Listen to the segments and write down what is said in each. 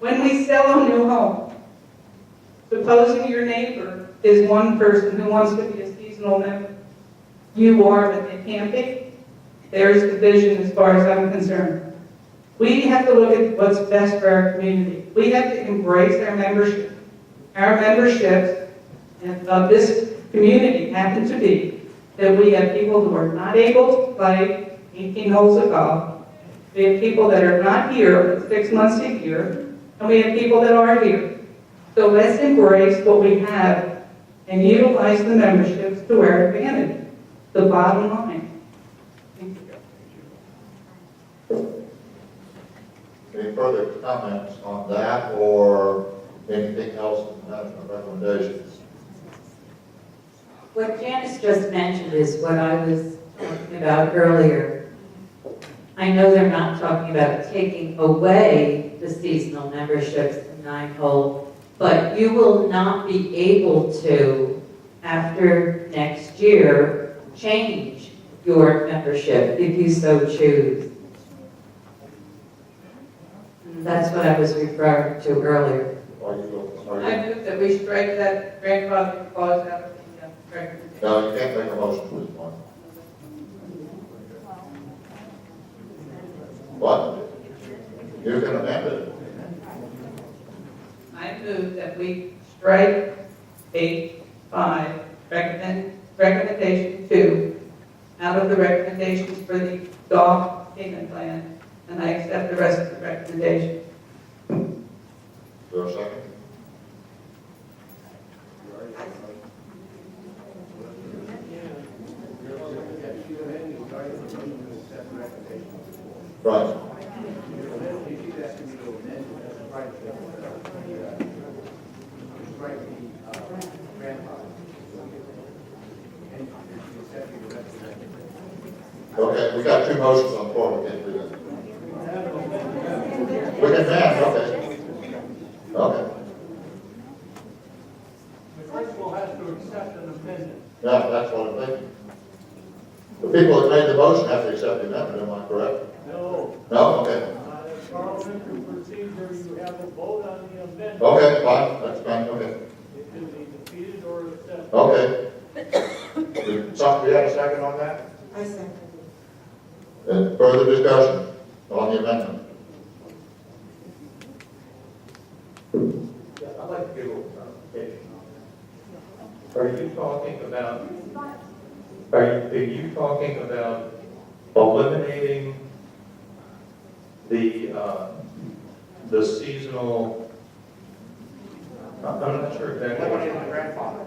When we sell a new home, supposing your neighbor is one person who wants to be a seasonal member, you are, but they can't be. There's division as far as I'm concerned. We have to look at what's best for our community. We have to embrace our membership. Our memberships of this community happen to be that we have people who are not able to play 18 holes of golf. We have people that are not here but 6 months a year, and we have people that are here. So let's embrace what we have and utilize the memberships to our advantage. The bottom line. Thank you. Any further comments on that or anything else in management recommendations? What Janice just mentioned is what I was talking about earlier. I know they're not talking about taking away the seasonal memberships in 9-hole, but you will not be able to, after next year, change your membership if you so choose. That's what I was referring to earlier. I move that we strike that grandfather clause out of the recommendation. No, you can't make a motion to this point. What? You can amend it. I move that we strike 8.5, recommendation 2, out of the recommendations for the golf payment plan, and I accept the rest of the recommendation. Is there a second? Right. Okay, we got two motions on the floor, we can't do that. We can amend, okay. Okay. The principal has to accept an amendment. Yeah, that's what I'm thinking. The people that made the motion have to accept the amendment, am I correct? No. No? Okay. As parliamentary procedure, you have a vote on the amendment. Okay, fine, that's fine, okay. It can be defeated or accepted. Okay. We have a second on that? I second. Further discussion on the amendment? Yeah, I'd like to give a little clarification. Are you talking about eliminating the seasonal? I'm not sure exactly. Eliminating grandfather.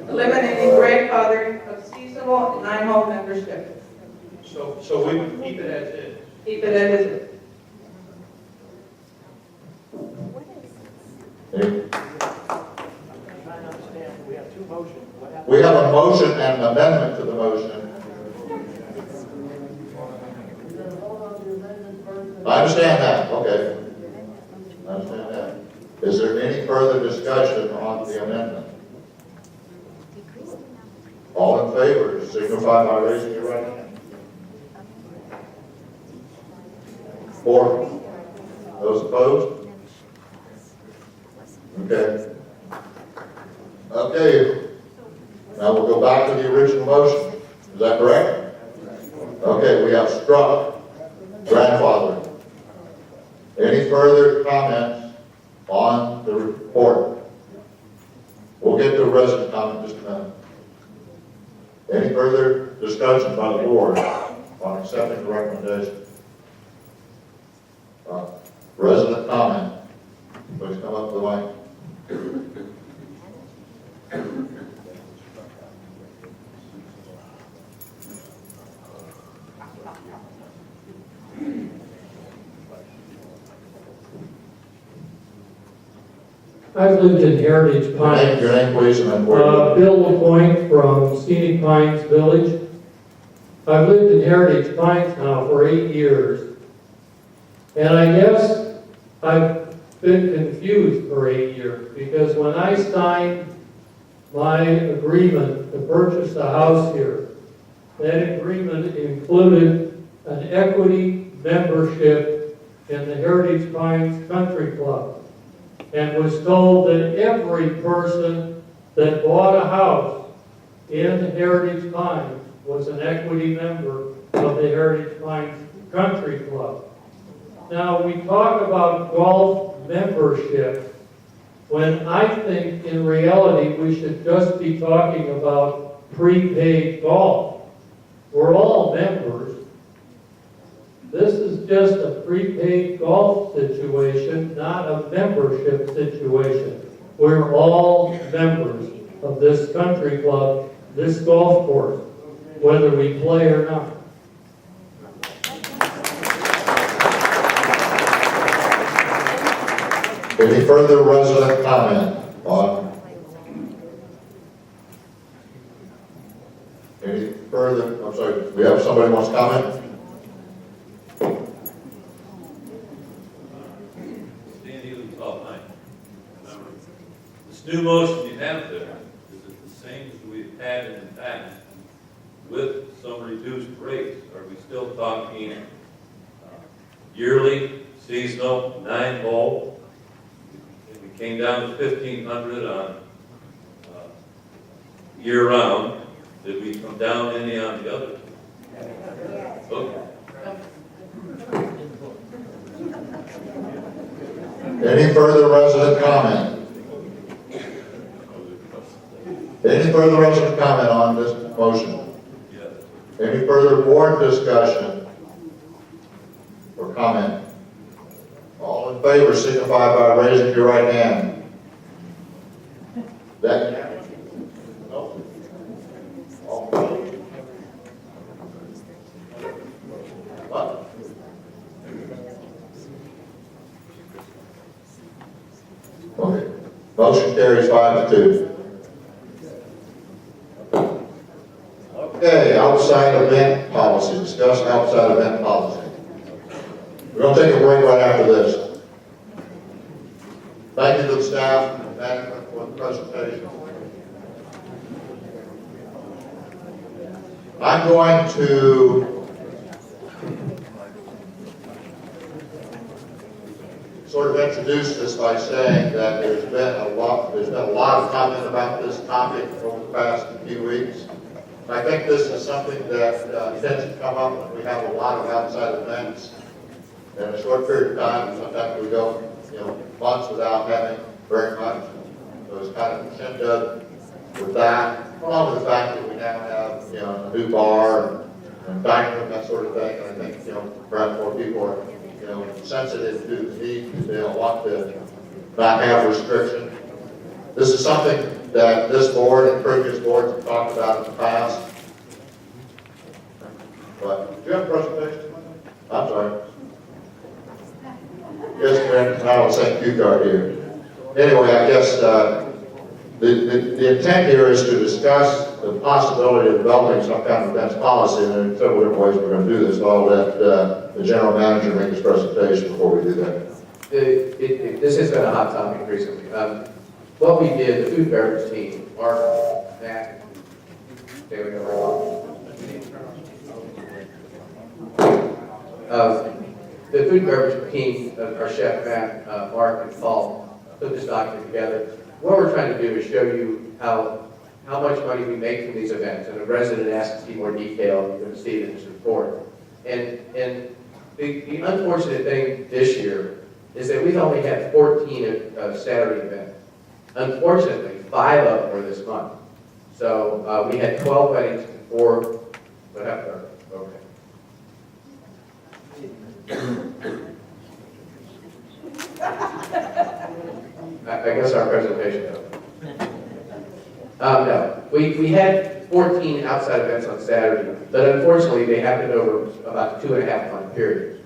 Eliminating grandfathering of seasonal and 9-hole membership. So we would keep it as is. Keep it as is. Any- I'm trying to understand, we have two motions. What happened? We have a motion and an amendment to the motion. We're going to vote on the amendment first. I understand that, okay. I understand that. Is there any further discussion on the amendment? All in favor, signify by raising your right hand. 4. Those opposed? Okay. Okay. Now we'll go back to the original motion. Is that correct? Okay, we have struck grandfather. Any further comments on the report? We'll get to a resident comment in just a minute. Any further discussion by the board on accepting the recommendation? Resident comment. Please come up to the mic. I've lived in Heritage Pines. Your name, please, and then where. Bill LaPointe from Scenic Pines Village. I've lived in Heritage Pines now for 8 years. And I guess I've been confused for 8 years because when I signed my agreement to purchase the house here, that agreement included an equity membership in the Heritage Pines Country Club. and was told that every person that bought a house in Heritage Pines was an equity member of the Heritage Pines Country Club. Now, we talk about golf membership when I think in reality we should just be talking about prepaid golf. We're all members. This is just a prepaid golf situation, not a membership situation. We're all members of this country club, this golf course, whether we play or not. Any further resident comment on? Any further, I'm sorry, we have somebody who wants to comment? This new motion you have there, is it the same as we've had in the past with some reduced rates? Are we still talking yearly, seasonal, 9-hole? If we came down to 1,500 on year-round, did we come down any on the other two? Okay. Any further resident comment? Any further resident comment on this motion? Any further board discussion or comment? All in favor signify by raising your right hand. That no? All opposed? What? Okay. Motion carries 5-2. Okay, outside event policy. Discuss outside event policy. We're going to take a break right after this. Thank you to the staff and management for the presentation. I'm going to sort of introduce this by saying that there's been a lot of comment about this topic over the past few weeks. I think this is something that tends to come up when we have a lot of outside events in a short period of time. Sometimes we go, months without having very much. So it's kind of crescendo with that, along with the fact that we now have, a new bar and dining room, that sort of thing. And I think, perhaps more people are, sensitive to the need, they don't want to not have restriction. This is something that this board and previous boards have talked about in the past. But, do you have a presentation? I'm sorry. Yes, ma'am, I will send you card here. Anyway, I guess the intent here is to discuss the possibility of developing some kind of events policy, and there are several different ways we're going to do this. I'll let the general manager make his presentation before we do that. This has been a hot topic recently. What we did, the food and beverage team, Mark, Matt, David, the food and beverage team, our chef, Matt, Mark, and Paul, put this document together. What we're trying to do is show you how much money we make from these events. And the resident asked to see more detail, you're going to see it in this report. And the unfortunate thing this year is that we've only had 14 Saturday events. Unfortunately, 5 of them were this month. So we had 12 weddings and 4, what happened? Okay. I guess our presentation. No, we had 14 outside events on Saturday, but unfortunately they happened over about a 2.5-month period.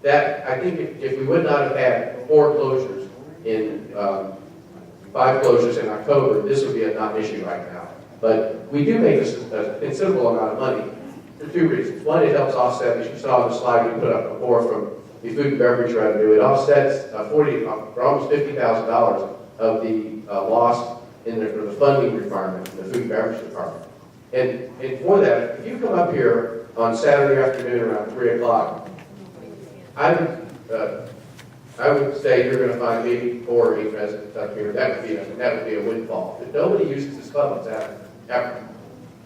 That I think if we would not have had 4 closures in 5 closures in October, this would be a non-issue right now. But we do make a considerable amount of money for 2 reasons. One, it helps offset, as you saw on the slide we put up before, from the food and beverage revenue. It offsets for almost $50,000 of the loss for the funding requirement in the food and beverage department. And for that, if you come up here on Saturday afternoon around 3 o'clock, I would I would say you're gonna find maybe 4 or 8 residents up here. That would be a windfall. But nobody uses this club on Saturday, ever.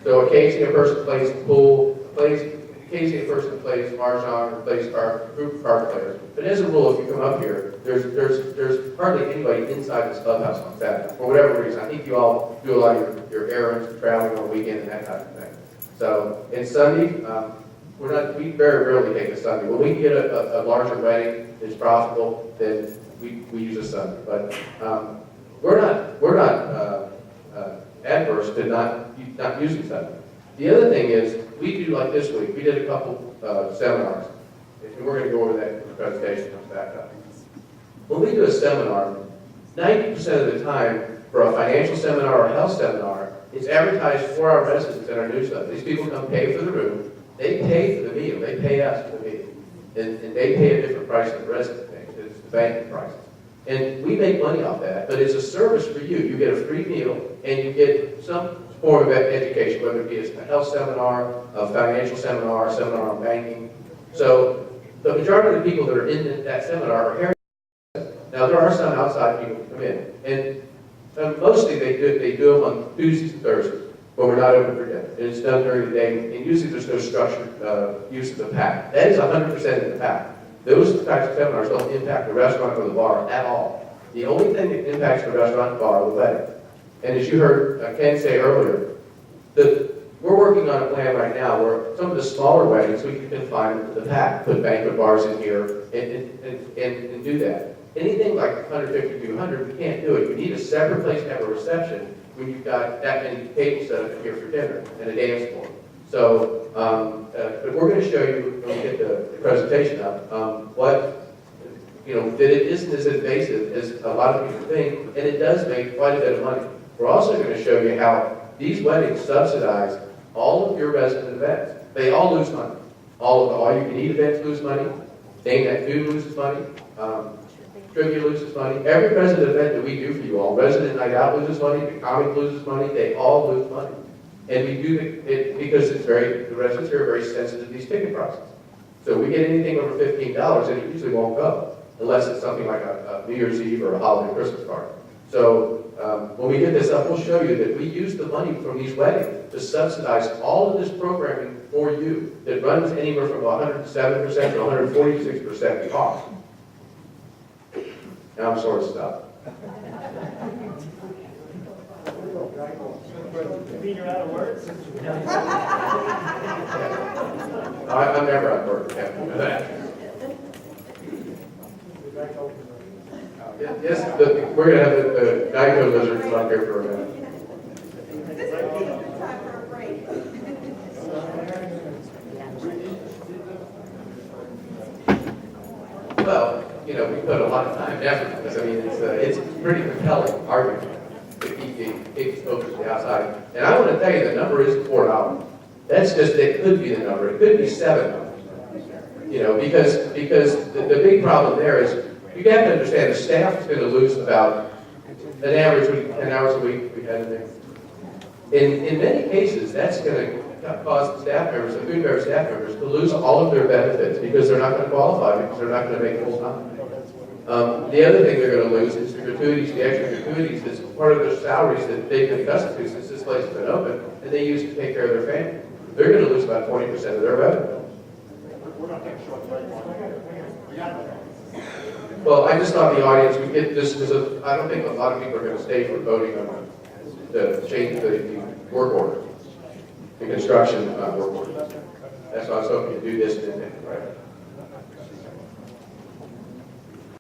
So occasionally a person plays pool, occasionally a person plays mahjong or plays group of card players. But as a rule, if you come up here, there's hardly anybody inside this clubhouse on Saturday, for whatever reason. I think you all do a lot of your errands, traveling on the weekend and that type of thing. So, and Sunday, we very rarely take a Sunday. When we get a larger wedding that's profitable, then we use a Sunday. But we're not adverse to not using Sunday. The other thing is, we do like this week, we did a couple seminars. And we're going to go over that in the presentation comes back up. When we do a seminar, 90% of the time, for a financial seminar or a health seminar, it's advertised for our residents in our newsletter. These people come pay for the room, they pay for the meal, they pay us for the meal. And they pay a different price than the resident pays, it's the banking prices. And we make money off that, but it's a service for you. You get a free meal, and you get some form of education, whether it be a health seminar, a financial seminar, a seminar on banking. So the majority of the people that are in that seminar are heritage. Now, there are some outside people who come in, and mostly they do them on Tuesdays and Thursdays when we're not open for dinner. And it's done during the day, and usually there's no structured use of the pack. That is 100% in the pack. Those types of seminars don't impact the restaurant or the bar at all. The only thing that impacts the restaurant and bar is the wedding. And as you heard Ken say earlier, that we're working on a plan right now where some of the smaller weddings we can confine the pack, put banquet bars in here, and do that. Anything like 150, 200, we can't do it. You need a separate place to have a reception when you've got that many tables set up here for dinner and a dance floor. So, but we're going to show you when we get the presentation up that it isn't as invasive as a lot of people think, and it does make quite a bit of money. We're also going to show you how these weddings subsidize all of your resident events. They all lose money. All you can eat events lose money. Name That Food loses money. Trivia loses money. Every resident event that we do for you all, Resident Night Out loses money, the comic loses money, they all lose money. And we do it because the residents here are very sensitive to these ticket prices. So we get anything over $15, and it usually won't go, unless it's something like a New Year's Eve or a holiday Christmas party. So when we get this up, we'll show you that we use the money from these weddings to subsidize all of this programming for you that runs anywhere from 107% to 146% cost. Now I'm sort of stuck. You mean you're out of words? I'm never out of work. You know that. Yes, we're going to have the Geico lizard come up here for a minute. Well, we put a lot of time and effort into this. I mean, it's a pretty compelling argument to keep the focus on the outside. And I want to tell you, the number isn't $4. That's just, it could be the number. It could be $7. Because the big problem there is, you have to understand, the staff is going to lose about an average week, 10 hours a week we had in there. In many cases, that's going to cause the staff members, the food and beverage staff members, to lose all of their benefits because they're not going to qualify, because they're not going to make full time. The other thing they're going to lose is the gratuities, the extra gratuities that's part of their salaries that they've been accustomed to since this place has been open, and they use to take care of their family. They're going to lose about 20% of their revenue. Well, I just thought the audience would get this, because I don't think a lot of people are going to stay for voting on to change the work order, the construction work order. That's why I was hoping to do this. Right?